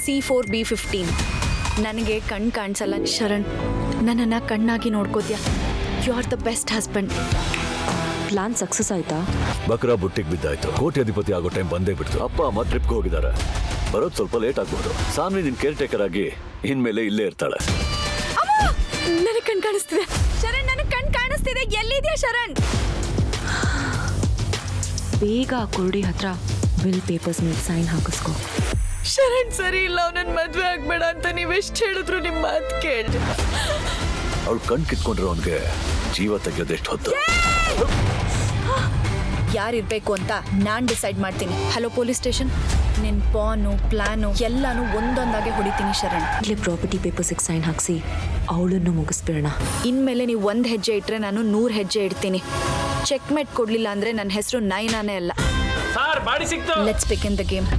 C4B15 ನನಗೆ ಕಣ್ಣು ಕಾಣಿಸಲ್ಲ ಶರಣ್, ನನ್ನನ್ನು ಕಣ್ಣಾಗಿ ನೋಡ್ಕೋದ್ಯಾ? You are the best husband. Plan success ಆಯ್ತಾ? ಬಕ್ರಾ ಬುಟ್ಟಿಗೆ ಬಿದ್ದಾಯ್ತು. ಕೋಟ್ಯಾಧಿಪತಿ ಆಗೋ ಟೈಮ್ ಬಂದೇ ಬಿಡ್ತು. ಅಪ್ಪ ಅಮ್ಮ ಟ್ರಿಪ್ಗೆ ಹೋಗಿದ್ದಾರೆ, ಬರೋದು ಸ್ವಲ್ಪ ಲೇಟ್ ಆಗ್ಬೋದು. ಸಾನ್ವಿ ನಿನ್ ಕೇರ್ ಟೇಕರ್ ಆಗಿ ಇನ್ಮೇಲೆ ಇಲ್ಲೇ ಇರ್ತಾಳೆ. ನನಗೆ ಕಣ್ಣು ಕಾಣಿಸ್ತಿದೆ ಶರಣ್, ನನಗೆ ಕಣ್ಣು ಕಾಣಿಸ್ತಿದೆ. ಎಲ್ಲಿದೆಯಾ ಶರಣ್? ಬೇಗ ಆ ಕುರುಡಿ ಹತ್ರ ಬಿಲ್ ಪೇಪರ್ಸ್ ಮೇಲೆ ಸೈನ್ ಹಾಕಿಸ್ಕೊ. ಶರಣ್ ಸರಿ ಇಲ್ಲ, ಅವನನ್ನ ಮದ್ವೆ ಆಗ್ಬೇಡ ಅಂತ ನೀವೆಷ್ಟು ಹೇಳಿದ್ರು ನಿಮ್ಮ ಮಾತು ಕೇಳಿ. ಅವಳು ಕಣ್ ಕಿತ್ಕೊಂಡ್ರೆ ಅವನಿಗೆ ಜೀವ ತೆಗೆಯೋದೆಷ್ಟು ಹೊತ್ತು. ಯಾರಿರ್ಬೇಕು ಅಂತ ನಾನ್ ಡಿಸೈಡ್ ಮಾಡ್ತೀನಿ. ಹಲೋ ಪೊಲೀಸ್ ಸ್ಟೇಷನ್, ನಿನ್ ಪ್ಲಾನು ಎಲ್ಲಾನು ಒಂದೊಂದಾಗೆ ಹೊಡಿತೀನಿ ಶರಣ್. ಇಲ್ಲೇ ಪ್ರಾಪರ್ಟಿ ಪೇಪರ್ಸಿಗೆ ಸೈನ್ ಹಾಕಿಸಿ ಅವಳನ್ನು ಮುಗಿಸ್ಬಿಡೋಣ. ಇನ್ಮೇಲೆ ನೀವು 1 ಹೆಜ್ಜೆ ಇಟ್ರೆ ನಾನು 100 ಹೆಜ್ಜೆ ಇಡ್ತೀನಿ. ಚೆಕ್ ಮೇಟ್ ಕೊಡ್ಲಿಲ್ಲ ಅಂದ್ರೆ ನನ್ನ ಹೆಸರು ನೈನಾನೇ ಅಲ್ಲ. ಸರ್ ಬಾಡಿ ಸಿಕ್ತು. Let's begin the game.